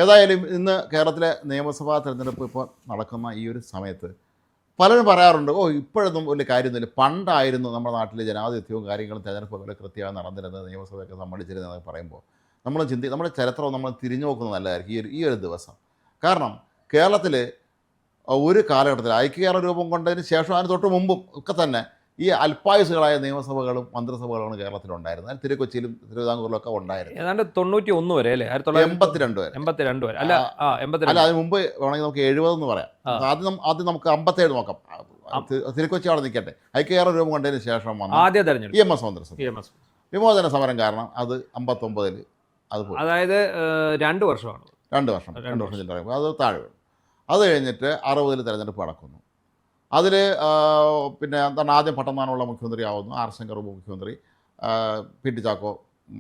ഏതായാലും ഇന്ന് കേരളത്തിലെ നിയമസഭാ തെരഞ്ഞെടുപ്പ് ഇപ്പോൾ നടക്കുന്ന ഈ ഒരു സമയത്ത് പലരും പറയാറുണ്ട്, ഇപ്പോഴൊന്നും വലിയ കാര്യമൊന്നുമില്ല, പണ്ടായിരുന്നു നമ്മുടെ നാട്ടിലെ ജനാധിപത്യവും കാര്യങ്ങളും തെരഞ്ഞെടുപ്പ് പോലെ കൃത്യമായി നടന്നിരുന്നത്, നിയമസഭയൊക്കെ സമ്മതിച്ചിരുന്നതെന്ന് പറയുമ്പോൾ നമ്മുടെ ചരിത്രം നമ്മൾ തിരിഞ്ഞു നോക്കുന്നത് നല്ലതായിരിക്കും ഈ ഒരു ദിവസം. കാരണം കേരളത്തിൽ ഒരു കാലഘട്ടത്തിൽ ഐക്യകേരള രൂപം കൊണ്ടതിന് ശേഷം അതിന് തൊട്ട് മുമ്പും ഒക്കെ തന്നെ ഈ അല്പായുസുകളായ നിയമസഭകളും മന്ത്രിസഭകളുമാണ് കേരളത്തിലുണ്ടായിരുന്നത്. അതിന് തിരുക്കൊച്ചിയിലും തിരുവിതാംകൂറിലും ഒക്കെ ഉണ്ടായിരുന്നു. ഏതാണ്ട് 91 വരെ അല്ലേ? 1982 വരെ. അല്ല, അതിന് മുമ്പ് വേണമെങ്കിൽ നമുക്ക് 70 എന്ന് പറയാം. ആദ്യം നമുക്ക് 57 നോക്കാം. തിരുക്കൊച്ചി അവിടെ നിൽക്കട്ടെ. ഐക്യകേരള രൂപം കൊണ്ടതിന് ശേഷം ആദ്യ തെരഞ്ഞെടുപ്പ് EMS മന്ത്രിസഭ വിമോചന സമരം കാരണം അത് 59 അത് പോയി. അതായത് 2 വർഷമാണ്. 2 വർഷം ചില്ലറ അത് താഴെ വീണു. അത് കഴിഞ്ഞിട്ട് 60 തെരഞ്ഞെടുപ്പ് നടക്കുന്നു. അതിൽ പിന്നെ എന്താണ്, ആദ്യം പട്ടന്നാനുള്ള മുഖ്യമന്ത്രി ആവുന്നു, ആർ ശങ്കർ മുഖ്യമന്ത്രി, പി.ടി. ചാക്കോ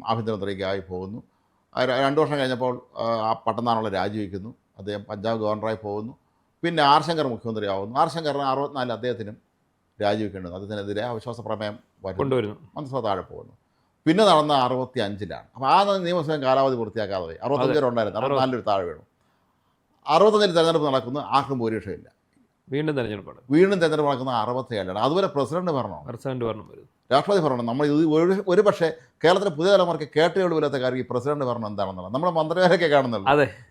ആഭ്യന്തരമന്ത്രിക്കായി പോകുന്നു. 2 വർഷം കഴിഞ്ഞപ്പോൾ ആ പട്ടന്നാനുള്ള രാജിവെക്കുന്നു, അദ്ദേഹം പഞ്ചാബ് ഗവർണറായി പോകുന്നു. പിന്നെ ആർ ശങ്കർ മുഖ്യമന്ത്രി ആവുന്നു. ആർ ശങ്കറിന് 64 അദ്ദേഹത്തിനും രാജിവെക്കേണ്ടത്, അദ്ദേഹത്തിനെതിരെ അവിശ്വാസ പ്രമേയം കൊണ്ടുവരുന്നു, മന്ത്രിസഭ താഴെ പോകുന്നു. പിന്നെ നടന്ന 65-ലാണ്. അപ്പോൾ ആ നിയമസഭ കാലാവധി പൂർത്തിയാക്കാതെ പോയി. 65 ഉണ്ടായിരുന്നു, 64 താഴെ വീണു. 65 തെരഞ്ഞെടുപ്പ് നടക്കുന്നു, ആർക്കും ഭൂരിപക്ഷമില്ല. വീണ്ടും തെരഞ്ഞെടുപ്പ് നടക്കുന്ന 67-ലാണ്. അതുവരെ പ്രസിഡന്റ് ഭരണം വരും, രാഷ്ട്രപതി ഭരണം. നമ്മൾ ഇത് ഒരു പക്ഷേ കേരളത്തിലെ പുതിയ തലമുറയ്ക്ക് കേട്ടുകളില്ലാത്ത കാര്യം ഈ പ്രസിഡന്റ് ഭരണം എന്താണെന്നുള്ളത്. നമ്മുടെ മന്ത്രിമാരൊക്കെ കാണുന്നുള്ളൂ.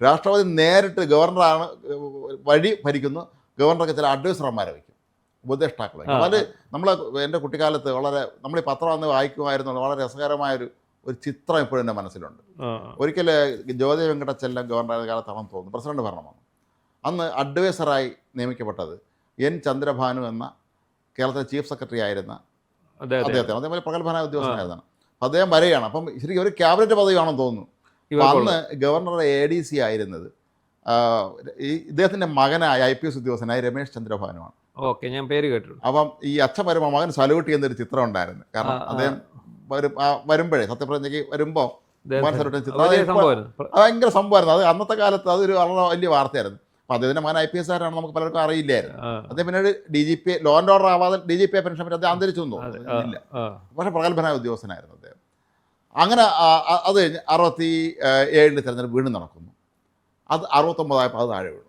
രാഷ്ട്രപതി നേരിട്ട് ഗവർണറാണ് വഴി ഭരിക്കുന്നു, ഗവർണർക്ക് ചില അഡ്വൈസർമാരെ വയ്ക്കും, ഉപദേഷ്ടാക്കളെ. അത് എൻ്റെ കുട്ടിക്കാലത്ത് നമ്മൾ ഈ പത്രം അന്ന് വായിക്കുമായിരുന്നു. വളരെ രസകരമായൊരു ചിത്രം ഇപ്പോഴും എൻ്റെ മനസ്സിലുണ്ട്. ഒരിക്കൽ ജ്യോതി വെങ്കടച്ചെല്ലം ഗവർണറായ കാലത്താണെന്ന് തോന്നുന്നു പ്രസിഡന്റ് ഭരണം വന്നു. അന്ന് അഡ്വൈസറായി നിയമിക്കപ്പെട്ടത് N. ചന്ദ്രഭാനു എന്ന കേരളത്തിലെ ചീഫ് സെക്രട്ടറി ആയിരുന്ന അദ്ദേഹത്തിന്, അതേപോലെ പ്രഗത്ഭനായ ഉദ്യോഗസ്ഥനായിരുന്നാണ്. അദ്ദേഹം വരികയാണ്. അപ്പം ശരിക്കും ഒരു ക്യാബിനറ്റ് പദവിയാണെന്ന് തോന്നുന്നു. അപ്പം അന്ന് ഗവർണറുടെ ADC ആയിരുന്നത് ഇദ്ദേഹത്തിൻ്റെ മകനായ IPS ഉദ്യോഗസ്ഥനായ രമേശ് ചന്ദ്രഭാനുവാണ്. ഞാൻ പേര് കേട്ടു. അപ്പം ഈ അച്ഛൻ വരുമ്പോൾ മകൻ സല്യൂട്ട് ചെയ്യുന്നൊരു ചിത്രം ഉണ്ടായിരുന്നു. കാരണം അദ്ദേഹം വരുമ്പോഴേ സത്യപ്രതിജ്ഞയ്ക്ക് വരുമ്പോൾ ഭയങ്കര സംഭവമായിരുന്നു. അത് അന്നത്തെ കാലത്ത് അതൊരു വളരെ വലിയ വാർത്തയായിരുന്നു. അപ്പോൾ അദ്ദേഹത്തിൻ്റെ മകൻ IPS ആരാണ് നമുക്ക് പലർക്കും അറിയില്ലായിരുന്നു. അദ്ദേഹം പിന്നീട് DGP ലോ ആൻഡ് ഓർഡർ ആവാതെ DGP പെൻഷൻ പറ്റി അദ്ദേഹം അന്തരിച്ചു തോന്നുന്നു. പക്ഷേ പ്രഗത്ഭനായ ഉദ്യോഗസ്ഥനായിരുന്നു അദ്ദേഹം. അങ്ങനെ അത് കഴിഞ്ഞ് 67 തെരഞ്ഞെടുപ്പ് വീണ്ടും നടക്കുന്നു. അത് 69 അത് താഴെ വീണു.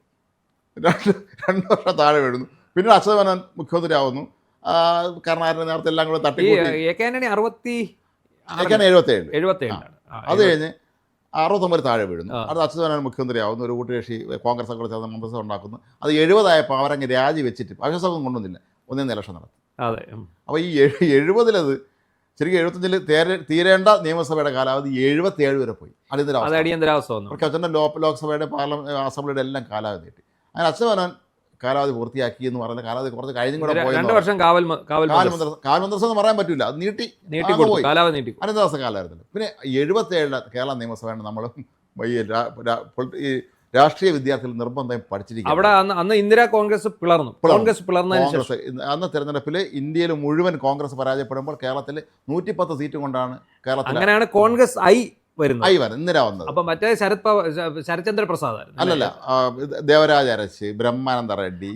2 വർഷം താഴെ വീഴുന്നു. പിന്നെ അച്യുത മേനോൻ മുഖ്യമന്ത്രി ആവുന്നു. കരുണാകരൻ്റെ നേരത്തെ എല്ലാം കൂടെ തട്ടിക്കൂട്ടി 77. അത് കഴിഞ്ഞ് 69 താഴെ വീഴുന്നു. അത് അച്യുത മേനോൻ മുഖ്യമന്ത്രി ആവുന്നു. ഒരു കൂട്ടുകക്ഷി കോൺഗ്രസ് ഒക്കെ ചേർന്ന് മന്ത്രിസഭ ഉണ്ടാക്കുന്നു. അത് 70 അവരങ്ങ് രാജിവെച്ചിട്ട് അവിശ്വാസം കൊണ്ടുവന്നില്ല, ഒന്നിന്ന് ഇലക്ഷൻ നടത്തി. അപ്പോൾ ഈ 70 ശരിക്കും 75 തീരേണ്ട നിയമസഭയുടെ കാലാവധി 77 വരെ പോയി. അടിയന്തരാവസ്ഥ അച്ഛൻ്റെ ലോക്സഭയുടെ അസംബ്ലിയുടെ എല്ലാം കാലാവധി നീട്ടി. അങ്ങനെ അച്യുത മേനോൻ കാലാവധി പൂർത്തിയാക്കി എന്ന് പറയുന്ന കാലാവധി കുറച്ച് കഴിഞ്ഞും കൂടെ പോയി. 2 വർഷം കാവൽ മന്ത്രിസഭ എന്ന് പറയാൻ പറ്റില്ല, അത് നീട്ടി അനന്തരാവസ്ഥ കാലമായിരുന്നു. പിന്നെ 77 കേരള നിയമസഭയാണ് നമ്മൾ ഈ രാഷ്ട്രീയ വിദ്യാർത്ഥികൾ നിർബന്ധം പഠിച്ചിരിക്കുന്നത്. അവിടെ അന്ന് ഇന്ദിരാ കോൺഗ്രസ് പിളർന്നു. അന്ന് തെരഞ്ഞെടുപ്പിൽ ഇന്ത്യയിൽ മുഴുവൻ കോൺഗ്രസ് പരാജയപ്പെടുമ്പോൾ കേരളത്തിൽ 110 സീറ്റ് കൊണ്ടാണ് കേരളത്തിൽ. അങ്ങനെയാണ് കോൺഗ്രസ് ഇന്ദിര വന്നത്. അപ്പൊ മറ്റേ ശരത്ചന്ദ്ര പ്രസാദ് അല്ലല്ല, ദേവരാജ അരശ്, ബ്രഹ്മാനന്ദ റെഡ്ഡി,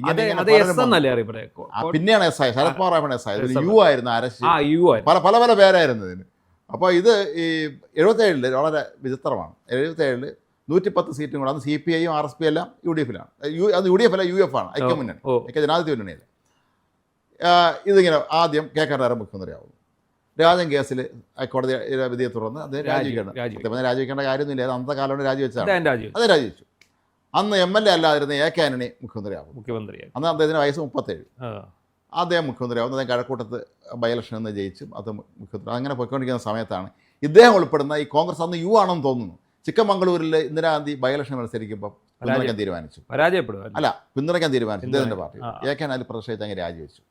പിന്നെയാണ് SI ശരത് പവാറാണ് SI. യു ആയിരുന്നു അരശ്, പല പല പേരായിരുന്നു ഇതിന്. അപ്പോൾ ഇത് ഈ 77 വളരെ വിചിത്രമാണ്. 77 110 സീറ്റും കൂടെ. അന്ന് CPIയും RSP എല്ലാം UDF-ലാണ്. അത് UDF അല്ല, UF ആണ്, ഐക്യമുന്നണി, ജനാധിപത്യ മുന്നണിയല്ല. ഇതിങ്ങനെ ആദ്യം K. കരുണാകരൻ മുഖ്യമന്ത്രി ആവുന്നു. രാജൻ കേസിൽ കോടതി വിധിയെ തുടർന്ന് അദ്ദേഹം രാജിവെക്കേണ്ട കാര്യമൊന്നുമില്ല. അന്നത്തെ കാലം രാജിവെച്ചാണ്, അത് രാജിവെച്ചു. അന്ന് MLA അല്ലാതിരുന്ന A. K. ആന്റണി മുഖ്യമന്ത്രി. അന്ന് അദ്ദേഹത്തിന് വയസ്സ് 37. അദ്ദേഹം മുഖ്യമന്ത്രി ആവുന്നു. അദ്ദേഹം കഴക്കൂട്ടത്ത് ബൈ ഇലക്ഷൻ എന്ന് ജയിച്ചും അത് മുഖ്യമന്ത്രി. അങ്ങനെ പോയിക്കൊണ്ടിരിക്കുന്ന സമയത്താണ് ഇദ്ദേഹം ഉൾപ്പെടുന്ന ഈ കോൺഗ്രസ്, അന്ന് യു ആണെന്ന് തോന്നുന്നു, ചിക്കമംഗളൂരിൽ ഇന്ദിരാഗാന്ധി ബൈ ഇലക്ഷൻ മത്സരിക്കുമ്പോൾ പിന്തുണയ്ക്കാൻ തീരുമാനിച്ചു. പിന്തുണയ്ക്കാൻ തീരുമാനിച്ചു ഇദ്ദേഹത്തിൻ്റെ പാർട്ടി. A. K. ആന്റണി പ്രതിഷേധിച്ച് അങ്ങനെ രാജിവെച്ചു.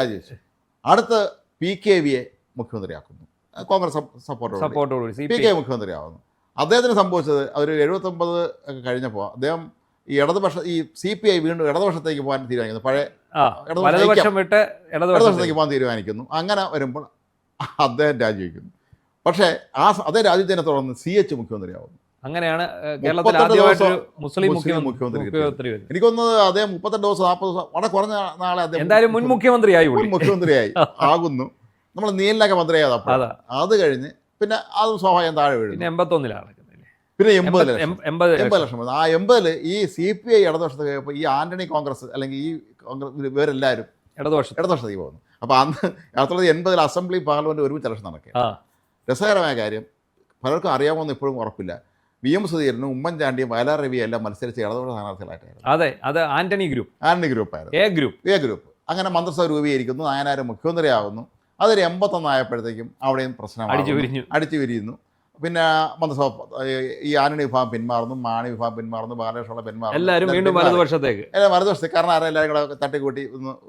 രാജിവെച്ചു. അടുത്ത് PKVയെ മുഖ്യമന്ത്രിയാക്കുന്നു. കോൺഗ്രസ് സപ്പോർട്ടോടുകൂടി PK മുഖ്യമന്ത്രി ആവുന്നു. അദ്ദേഹത്തിന് സംഭവിച്ചത് ഒരു 79 ഒക്കെ കഴിഞ്ഞപ്പോൾ അദ്ദേഹം ഈ CPI വീണ്ടും ഇടതുപക്ഷത്തേക്ക് പോകാൻ തീരുമാനിക്കുന്നു. പഴയ ഇടതുപക്ഷത്തേക്ക് പോകാൻ തീരുമാനിക്കുന്നു. അങ്ങനെ വരുമ്പോൾ അദ്ദേഹം രാജിവെക്കുന്നു. പക്ഷേ അതേ രാജ്യത്തിനെ തുടർന്ന് CH മുഖ്യമന്ത്രി ആവുന്നു. അങ്ങനെയാണ് മുസ്ലിം മുഖ്യമന്ത്രി. എനിക്കൊന്നത് അദ്ദേഹം 38 ദിവസം 40 ദിവസം വളരെ കുറഞ്ഞ നാളെ അദ്ദേഹം മുൻ മുഖ്യമന്ത്രിയായി ആകുന്നു. നമ്മൾ നീലിനൊക്കെ മന്ത്രിയായത്. അപ്പോൾ അത് കഴിഞ്ഞ് പിന്നെ അതും സ്വാഭാവികം താഴെ വീഴുന്നു. പിന്നെ 80 ലക്ഷം 80 ലക്ഷം വന്നു. ആ 80 ഈ CPI ഇടതുപക്ഷത്ത് കഴിയുമ്പോൾ ഈ ആന്റണി കോൺഗ്രസ് അല്ലെങ്കിൽ ഈ കോൺഗ്രസ് ഇവരെല്ലാവരും ഇടതുപക്ഷത്തേക്ക് പോകുന്നു. അപ്പോൾ അന്ന് 1980 അസംബ്ലി പാർലമെൻറ്റ് ഒരുമിച്ച് ഇലക്ഷൻ നടക്കുക. രസകരമായ കാര്യം, പലർക്കും അറിയാമോന്ന് ഇപ്പോഴും ഉറപ്പില്ല, VM സുധീരനും ഉമ്മൻചാണ്ടിയും വയലാർ രവിയും എല്ലാം മത്സരിച്ച് ഇടതുപക്ഷ സ്ഥാനാർത്ഥികളായിട്ടായിരുന്നു. അതെ, അത് ആന്റണി ഗ്രൂപ്പായിരുന്നു, എ ഗ്രൂപ്പ്. അങ്ങനെ മന്ത്രിസഭ രൂപീകരിക്കുന്നു, നായനാർ മുഖ്യമന്ത്രിയാവുന്നു. അതൊരു 81 ആയപ്പോഴത്തേക്കും അവിടെയും പ്രശ്നമാണ്, അടിച്ചു വിരിയുന്നു. പിന്നെ മന്ത്രിസഭ ഈ ആന്റണി വിഭാഗം പിന്മാറുന്നു, മാണി വിഭാഗം പിന്മാറുന്നു, ബാലകൃഷ്ണ പിന്മാറുന്നു, വലതുവശത്തേക്ക്. കാരണം എല്ലാവരും കൂടെ തട്ടിക്കൂട്ടി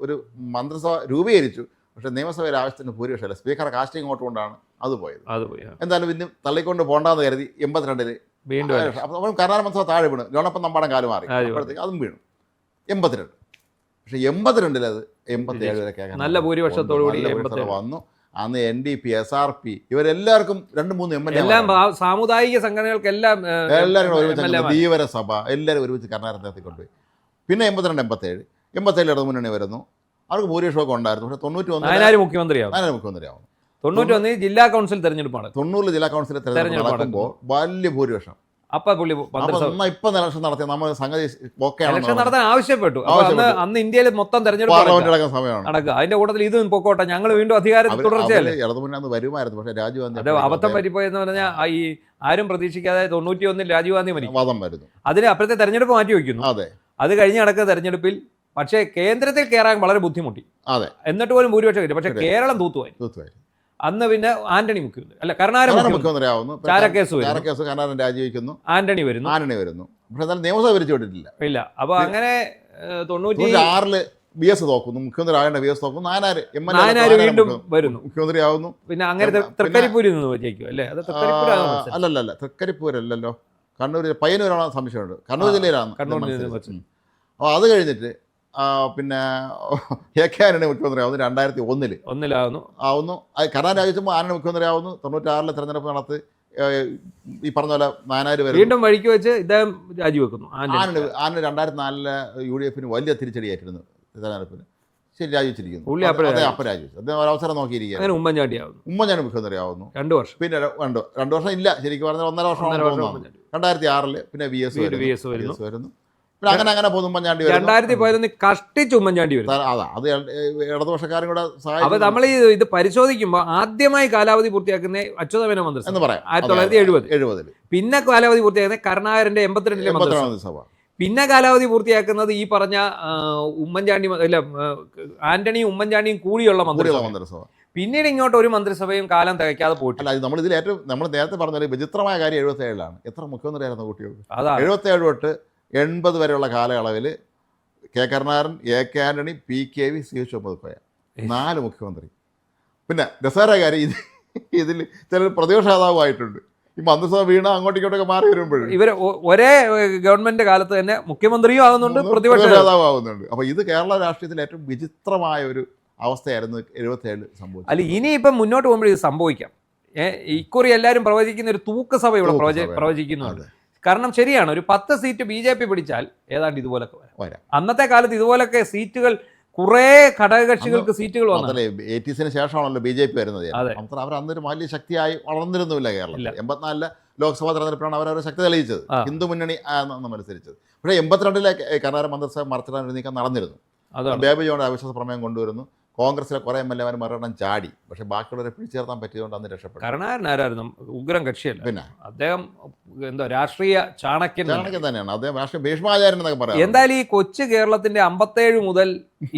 ഒരു മന്ത്രിസഭ രൂപീകരിച്ചു. പക്ഷേ നിയമസഭയിൽ ആവശ്യത്തിന് ഭൂരിപക്ഷമല്ല, സ്പീക്കറെ കാസ്റ്റിംഗ് വോട്ട് കൊണ്ടാണ് അത് പോയത്. എന്തായാലും പിന്നെ തള്ളിക്കൊണ്ട് പോകണ്ടെന്ന് കരുതി 82 വീണ്ടും. അപ്പോൾ കർണാടക മന്ത്രിസഭ താഴെ വീണു, ഗവൺമെന്റ് നമ്പാടം കാലം മാറി, അപ്പോഴത്തേക്ക് അതും വീണു 82. പക്ഷേ 82 അത് 87 വരെ നല്ല ഭൂരിപക്ഷത്തോടുകൂടി വന്നു. അന്ന് NDP, SRP ഇവരെല്ലാവർക്കും 2-3 MLA, എല്ലാം സാമുദായിക സംഘടനകൾക്കെല്ലാം എല്ലാവരും ഒരുമിച്ച് ധീവരസഭ എല്ലാവരും ഒരുമിച്ച് കർണാടകത്തിൽ കൊണ്ടുപോയി. പിന്നെ 82, 87 ഇടതുമുന്നണി വരുന്നു. അവർക്ക് ഭൂരിപക്ഷമൊക്കെ ഉണ്ടായിരുന്നു. പക്ഷേ 91 നായനാർ മുഖ്യമന്ത്രിയാവുന്നു. 91 ജില്ലാ കൗൺസിൽ തെരഞ്ഞെടുപ്പാണ്. 90 ജില്ലാ കൗൺസിൽ തെരഞ്ഞെടുപ്പ് നടക്കുമ്പോൾ വലിയ ഭൂരിപക്ഷം. ഇപ്പൊ ഇലക്ഷൻ നടത്തിയ നമ്മൾ സംഗതി ഇലക്ഷൻ നടത്താൻ ആവശ്യപ്പെട്ടു. അന്ന് ഇന്ത്യയിൽ മൊത്തം തെരഞ്ഞെടുപ്പ് നടക്കുക. അതിന്റെ കൂട്ടത്തിൽ ഇത് പൊക്കോട്ടെ, ഞങ്ങൾ വീണ്ടും അധികാരത്തിൽ തുടർച്ചയല്ലേ. ഇടതുമുന്നണി വരുമായിരുന്നു, പക്ഷേ രാജീവ് ഗാന്ധി അബദ്ധം പറ്റിപ്പോയെന്ന് പറഞ്ഞാൽ ഈ ആരും പ്രതീക്ഷിക്കാതെ 91 രാജീവ് ഗാന്ധി വരുന്നു. അതിന് അപ്പോഴത്തെ തെരഞ്ഞെടുപ്പ് മാറ്റി വയ്ക്കുന്നു. അത് കഴിഞ്ഞ് നടക്കുന്ന തെരഞ്ഞെടുപ്പിൽ പക്ഷേ കേന്ദ്രത്തിൽ കയറാൻ വളരെ ബുദ്ധിമുട്ടി. എന്നിട്ട് പോലും ഭൂരിപക്ഷം കിട്ടി. പക്ഷേ കേരളം തൂത്തുവായി. അന്ന് പിന്നെ ആന്റണി മുഖ്യമന്ത്രി അല്ല കർണാടക മുഖ്യമന്ത്രിയാവുന്നു. ചാരക്കേസ് കർണാടകം രാജിവെക്കുന്നു, ആന്റണി വരുന്നു. പക്ഷേ എന്നാലും നിയമസഭ ഭരിച്ചുകൊണ്ടിട്ടില്ല. ഇല്ല. അപ്പോൾ അങ്ങനെ 96 BS തോക്കുന്നു, മുഖ്യമന്ത്രി ആകേണ്ട BS തോക്കുന്നു. നായനാർ വീണ്ടും വരുന്നു, മുഖ്യമന്ത്രിയാവുന്നു. പിന്നെ അങ്ങനെ തൃക്കരിപ്പൂരിൽ നിന്ന് ജയിക്കും അല്ലേ? അല്ലല്ല, തൃക്കരിപ്പൂരല്ലല്ലോ, കണ്ണൂർ പയ്യന്നൂരാണോ സംശയമുണ്ട്. കണ്ണൂർ ജില്ലയിലാണ്. അപ്പോൾ അത് കഴിഞ്ഞിട്ട് പിന്നെ AK ആന്റണി മുഖ്യമന്ത്രിയാവുന്നു 2001 കർണാടക രാജിച്ചപ്പോൾ ആന്റണി മുഖ്യമന്ത്രിയാവുന്നു. 96 തെരഞ്ഞെടുപ്പ് നടത്തി ഈ പറഞ്ഞ പോലെ നായനാർ വീണ്ടും വഴിക്ക് വെച്ച് ഇദ്ദേഹം രാജിവെക്കുന്നു. ആന്റണി 2004 UDF വലിയ തിരിച്ചടിയായിട്ടിരുന്നു തെരഞ്ഞെടുപ്പിന്. ശരി, രാജിവെച്ചിരിക്കുന്നു. അപ്പം രാജിവെച്ചു. അദ്ദേഹം ഒരവസരം നോക്കിയിരിക്കുകയാണ്. ഉമ്മൻചാണ്ടി മുഖ്യമന്ത്രിയാവുന്നു 2 വർഷം. പിന്നെ 2 വർഷം ഇല്ല, ശരിക്കും പറഞ്ഞാൽ 1.5 വർഷം. 2006 പിന്നെ VS വരുന്നു. അങ്ങനെ പോകുന്നു. ഉമ്മൻചാണ്ടി 2011 കഷ്ടിച്ച് ഉമ്മൻചാണ്ടി വരും. അത് ഇടതുപക്ഷക്കാരും കൂടെ സഹായിക്കും. നമ്മൾ ഇത് പരിശോധിക്കുമ്പോൾ ആദ്യമായി കാലാവധി പൂർത്തിയാക്കുന്ന അച്യുതമേനോൻ മന്ത്രിസഭ എന്ന് പറയാം 1970. പിന്നെ കാലാവധി പൂർത്തിയാക്കുന്നത് കരുണാകരന്റെ 82 മന്ത്രിസഭ. പിന്നെ കാലാവധി പൂർത്തിയാക്കുന്നത് ഈ പറഞ്ഞ ഉമ്മൻചാണ്ടി അല്ല ആന്റണിയും ഉമ്മൻചാണ്ടിയും കൂടിയുള്ള മന്ത്രിസഭ. പിന്നീട് ഇങ്ങോട്ട് ഒരു മന്ത്രിസഭയും കാലം തികയ്ക്കാതെ പോയിട്ടില്ല. നമ്മൾ ഇതിൽ ഏറ്റവും നമ്മൾ നേരത്തെ പറഞ്ഞ വിചിത്രമായ കാര്യം 77 എത്ര മുഖ്യമന്ത്രിയായിരുന്നു കുട്ടികൾക്ക്. 77 തൊട്ട് 80 വരെയുള്ള കാലയളവിൽ K Karunakaran, AK Antony, PKV, CH Muhammad 4 മുഖ്യമന്ത്രി. പിന്നെ രസകരമായ കാര്യം ഇതിൽ ചിലർ പ്രതിപക്ഷ നേതാവായിട്ടുണ്ട്. ഈ മന്ത്രിസഭ വീണ അങ്ങോട്ടും ഇങ്ങോട്ടൊക്കെ മാറി വരുമ്പോഴും ഇവർ ഒരേ ഗവൺമെന്റ് കാലത്ത് തന്നെ മുഖ്യമന്ത്രിയും ആകുന്നുണ്ട്, പ്രതിപക്ഷ നേതാവാകുന്നുണ്ട്. അപ്പോൾ ഇത് കേരള രാഷ്ട്രീയത്തിൽ ഏറ്റവും വിചിത്രമായ ഒരു അവസ്ഥയായിരുന്നു 77 സംഭവിച്ചത്. അല്ല, ഇനിയിപ്പം മുന്നോട്ട് പോകുമ്പോൾ ഇത് സംഭവിക്കാം. ഇക്കുറി എല്ലാവരും പ്രവചിക്കുന്ന ഒരു തൂക്കസഭ ഇവിടെ പ്രവചിക്കുന്നുണ്ട്. കാരണം ശരിയാണ്, ഒരു 10 സീറ്റ് BJP പിടിച്ചാൽ ഏതാണ്ട് ഇതുപോലൊക്കെ വരാം. അന്നത്തെ കാലത്ത് ഇതുപോലൊക്കെ സീറ്റുകൾ കുറേ ഘടകകക്ഷികൾക്ക് സീറ്റുകൾ വന്നല്ലേ. 80s ശേഷമാണല്ലോ BJP വരുന്നത്. അവർ അന്നൊരു വലിയ ശക്തിയായി വളർന്നിരുന്നില്ല കേരളത്തിൽ. 84 ലോക്സഭാ തെരഞ്ഞെടുപ്പിലാണ് അവരവരെ ശക്തി തെളിയിച്ചത്, ഹിന്ദു മുന്നണി മത്സരിച്ചത്. പക്ഷേ 82 കർണാടക മന്ത്രിസഭ മറിച്ചിടാൻ നീക്കം നടന്നിരുന്നു. ബേബി ജോൺ അവിശ്വാസ പ്രമേയം കൊണ്ടുവരുന്നു. കോൺഗ്രസിലെ കുറേ MLA മരണം ചാടി. പക്ഷേ ബാക്കിയുള്ളവരെ പിടിച്ചേർത്താൻ പറ്റിയതുകൊണ്ട് അന്ന് രക്ഷപ്പെട്ടു. കരുണാകരനായിരുന്നു ഉഗ്രം കക്ഷിയല്ല. പിന്നെ അദ്ദേഹം എന്താ രാഷ്ട്രീയ ചാണക്യൻ തന്നെയാണ്. അദ്ദേഹം രാഷ്ട്രീയ ഭീഷ്മാചാര്യൻ എന്നൊക്കെ പറയാം. എന്തായാലും ഈ കൊച്ചു കേരളത്തിന്റെ 57 മുതൽ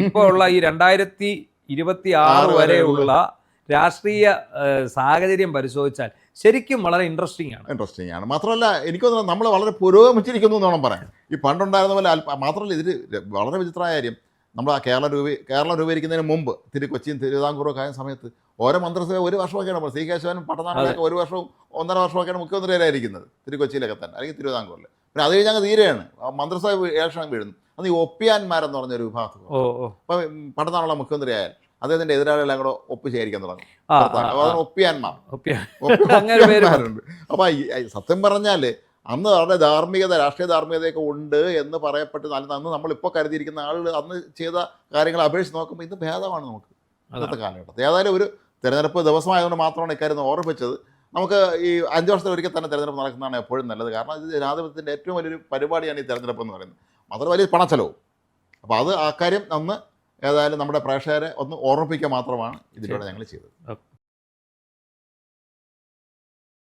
ഇപ്പോൾ ഉള്ള ഈ 2026 വരെയുള്ള രാഷ്ട്രീയ സാഹചര്യം പരിശോധിച്ചാൽ ശരിക്കും വളരെ ഇൻട്രസ്റ്റിംഗ് ആണ്. മാത്രമല്ല എനിക്ക് തോന്നുന്നു നമ്മൾ വളരെ പുരോഗമിച്ചിരിക്കുന്നു എന്ന് വേണം പറയാൻ. ഈ പണ്ടുണ്ടായിരുന്ന പോലെ മാത്രമല്ല ഇതിൽ വളരെ വിചിത്രമായ കാര്യം, നമ്മൾ ആ കേരളം രൂപീകരിക്കുന്നതിന് മുമ്പ് കൊച്ചിയും തിരുവിതാംകൂറും ആയ സമയത്ത് ഓരോ മന്ത്രിസഭ 1 വർഷമൊക്കെയാണ്. C കേശവനും പട്ടനാട്ടിലൊക്കെ 1 വർഷവും 1.5 വർഷമൊക്കെയാണ് മുഖ്യമന്ത്രിയായിരിക്കുന്നത് കൊച്ചിയിലൊക്കെ തന്നെ, അല്ലെങ്കിൽ തിരുവിതാംകൂറിൽ. പിന്നെ അത് കഴിഞ്ഞ് അങ്ങ് തീരെയാണ് മന്ത്രിസഭ ഇലക്ഷൻ വീഴുന്നു. അന്ന് ഈ ഒപ്പിയാന്മാരെന്ന് പറഞ്ഞൊരു വിഭാഗത്തിൽ അപ്പം പട്ടനാടുള്ള മുഖ്യമന്ത്രി ആയാൽ അദ്ദേഹത്തിൻ്റെ എതിരാളികളെല്ലാം കൂടെ ഒപ്പ് ശേഖരിക്കാൻ തുടങ്ങും. ഒപ്പിയാന്മാരുണ്ട്. അപ്പം സത്യം പറഞ്ഞാൽ അന്ന് അവരുടെ രാഷ്ട്രീയ ധാർമ്മികതയൊക്കെ ഉണ്ട് എന്ന് പറയപ്പെട്ട് അന്ന് നമ്മളിപ്പോൾ കരുതിയിരിക്കുന്ന ആളുകൾ അന്ന് ചെയ്ത കാര്യങ്ങൾ അപേക്ഷിച്ച് നോക്കുമ്പോൾ ഇത് ഭേദമാണ് നമുക്ക് ഇന്നത്തെ കാലഘട്ടത്തിൽ. ഏതായാലും ഒരു തെരഞ്ഞെടുപ്പ് ദിവസമായതുകൊണ്ട് മാത്രമാണ് ഇക്കാര്യം ഓർമ്മിപ്പിച്ചത്. നമുക്ക് ഈ 5 വർഷത്തിൽ ഒരിക്കൽ തന്നെ തെരഞ്ഞെടുപ്പ് നടക്കുന്നതാണ് എപ്പോഴും നല്ലത്. കാരണം ഇത് ജനാധിപത്യത്തിൻ്റെ ഏറ്റവും വലിയൊരു പരിപാടിയാണ് ഈ തെരഞ്ഞെടുപ്പ് എന്ന് പറയുന്നത്. മാത്രം വലിയ പണച്ചെലവും. അപ്പോൾ അത് ആ കാര്യം ഒന്ന് ഏതായാലും നമ്മുടെ പ്രേക്ഷകരെ ഒന്ന് ഓർമ്മിപ്പിക്കുക മാത്രമാണ് ഇതിലൂടെ ഞങ്ങൾ ചെയ്തത്.